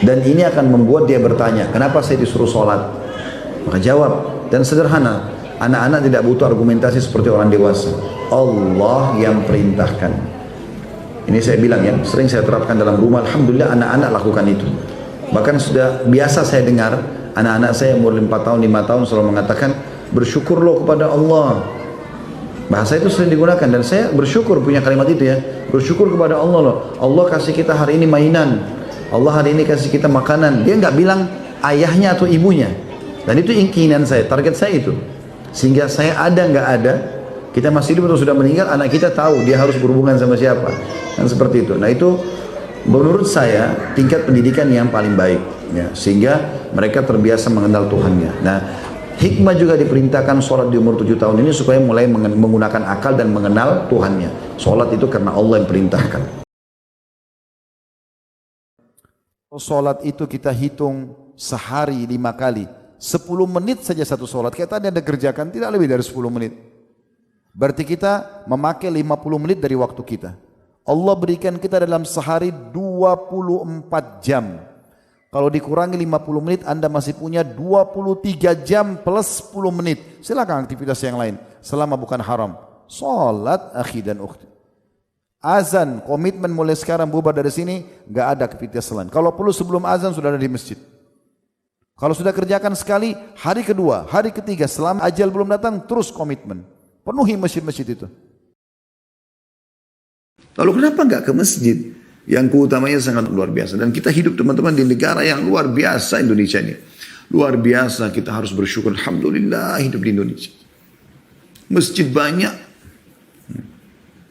Dan ini akan membuat dia bertanya, kenapa saya disuruh sholat? Maka jawab, dan sederhana, anak-anak tidak butuh argumentasi seperti orang dewasa. Allah yang perintahkan. Ini saya bilang ya, sering saya terapkan dalam rumah, alhamdulillah anak-anak lakukan itu. Bahkan sudah biasa saya dengar, anak-anak saya umur 4 tahun, 5 tahun selalu mengatakan, bersyukurlah kepada Allah. Bahasa itu sering digunakan dan saya bersyukur punya kalimat itu ya. Bersyukur kepada Allah loh. Allah kasih kita hari ini mainan. Allah hari ini kasih kita makanan. Dia nggak bilang ayahnya atau ibunya. Dan itu keinginan saya, target saya itu. Sehingga saya ada nggak ada, kita masih hidup atau sudah meninggal, anak kita tahu dia harus berhubungan sama siapa. Dan seperti itu. Nah itu menurut saya tingkat pendidikan yang paling baik. Ya, sehingga mereka terbiasa mengenal Tuhannya. Nah hikmah juga diperintahkan sholat di umur 7 tahun ini supaya mulai menggunakan akal dan mengenal Tuhannya. Sholat itu karena Allah yang perintahkan. Sholat itu kita hitung sehari 5 kali. 10 menit saja satu sholat. Kita ada kerjakan tidak lebih dari 10 menit. Berarti kita memakai 50 menit dari waktu kita. Allah berikan kita dalam sehari 24 jam. Kalau dikurangi 50 menit Anda masih punya 23 jam plus 10 menit. Silakan aktivitas yang lain selama bukan haram. Sholat akhi dan ukhti. Azan, komitmen mulai sekarang bubar dari sini, nggak ada aktivitas lain. Kalau perlu sebelum azan sudah ada di masjid. Kalau sudah kerjakan sekali, hari kedua, hari ketiga, selama ajal belum datang, terus komitmen. Penuhi masjid-masjid itu. Lalu kenapa nggak ke masjid? Yang keutamanya sangat luar biasa. Dan kita hidup teman-teman di negara yang luar biasa Indonesia ini. Luar biasa, kita harus bersyukur. Alhamdulillah hidup di Indonesia. Masjid banyak.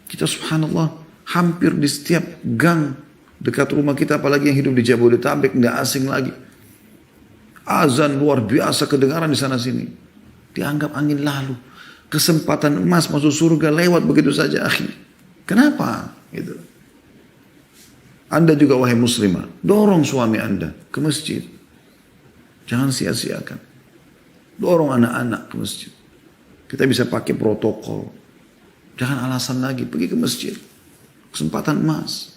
Kita subhanallah. Hampir di setiap gang dekat rumah kita, apalagi yang hidup di Jabodetabek, nggak asing lagi. Azan luar biasa kedengaran di sana sini. Dianggap angin lalu. Kesempatan emas masuk surga lewat begitu saja akhi. Kenapa? Gitu. Anda juga wahai muslimah, dorong suami Anda ke masjid. Jangan sia-siakan. Dorong anak-anak ke masjid. Kita bisa pakai protokol. Jangan alasan lagi, pergi ke masjid. Kesempatan emas.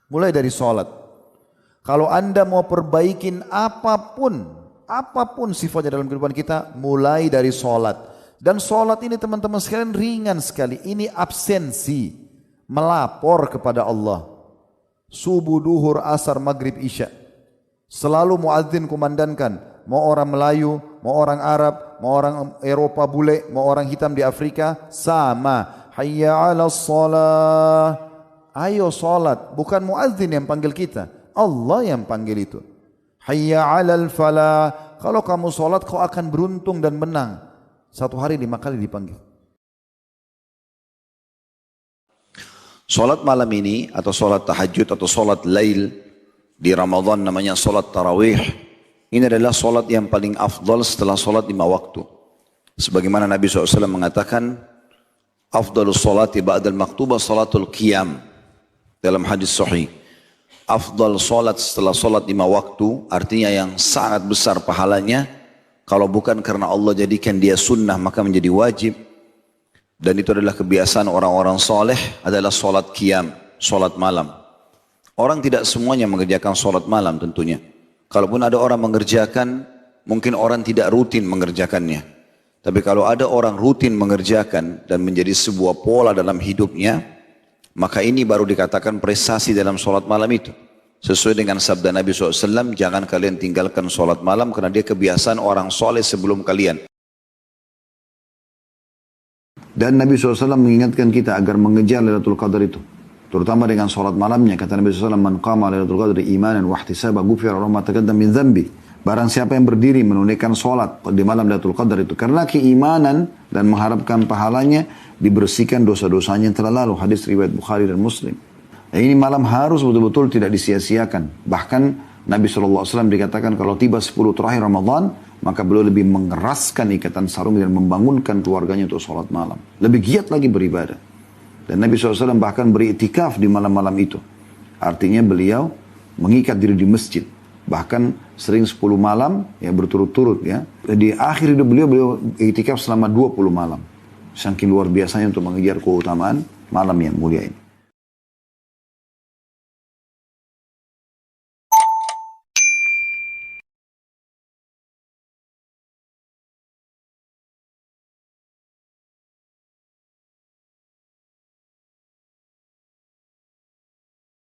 Mulai dari sholat. Kalau Anda mau perbaikin apapun sifatnya dalam kehidupan kita, mulai dari sholat. Dan sholat ini teman-teman sekalian ringan sekali. Ini absensi, melapor kepada Allah. Subuh, duhur, asar, maghrib, isya. Selalu muadzin kumandankan. Mau orang Melayu, mau orang Arab, mau orang Eropa bule, mau orang hitam di Afrika, sama. Hayya 'alas shalah. Ayo salat, bukan muadzin yang panggil kita, Allah yang panggil itu. Hayya 'alal falah. Kalau kamu salat kau akan beruntung dan menang. Satu hari 5 kali dipanggil. Salat malam ini atau salat tahajud atau salat lail di Ramadan namanya salat tarawih. Ini adalah solat yang paling afdal setelah solat 5 waktu. Sebagaimana Nabi SAW mengatakan, afdalus solati ba'dal maktubah salatul qiyam. Dalam hadis sahih. Afdal solat setelah solat 5 waktu, artinya yang sangat besar pahalanya. Kalau bukan karena Allah jadikan dia sunnah, maka menjadi wajib. Dan itu adalah kebiasaan orang-orang soleh, adalah solat qiyam, solat malam. Orang tidak semuanya mengerjakan solat malam tentunya. Kalaupun ada orang mengerjakan, mungkin orang tidak rutin mengerjakannya. Tapi kalau ada orang rutin mengerjakan dan menjadi sebuah pola dalam hidupnya, maka ini baru dikatakan prestasi dalam sholat malam itu. Sesuai dengan sabda Nabi SAW, jangan kalian tinggalkan sholat malam karena dia kebiasaan orang soleh sebelum kalian. Dan Nabi SAW mengingatkan kita agar mengejar Lailatul Qadar itu. Terutama dengan sholat malamnya. Kata Nabi SAW, man qama Lailatul Qadri imanan wa ihtisaba ghufira lahu ma taqaddama min dhanbi. Barang siapa yang berdiri menunaikan sholat di malam Lailatul Qadar itu karena keimanan dan mengharapkan pahalanya, dibersihkan dosa-dosanya yang telah lalu. Hadis riwayat Bukhari dan Muslim. Nah, ini malam harus betul-betul tidak disia-siakan. Bahkan Nabi SAW dikatakan kalau tiba 10 terakhir Ramadan, maka beliau lebih mengeraskan ikatan sarung dan membangunkan keluarganya untuk sholat malam. Lebih giat lagi beribadah. Dan Nabi SAW bahkan beriktikaf di malam-malam itu. Artinya beliau mengikat diri di masjid. Bahkan sering 10 malam ya berturut-turut ya. Di akhir hidup beliau iktikaf selama 20 malam. Saking luar biasanya untuk mengejar keutamaan malam yang mulia ini.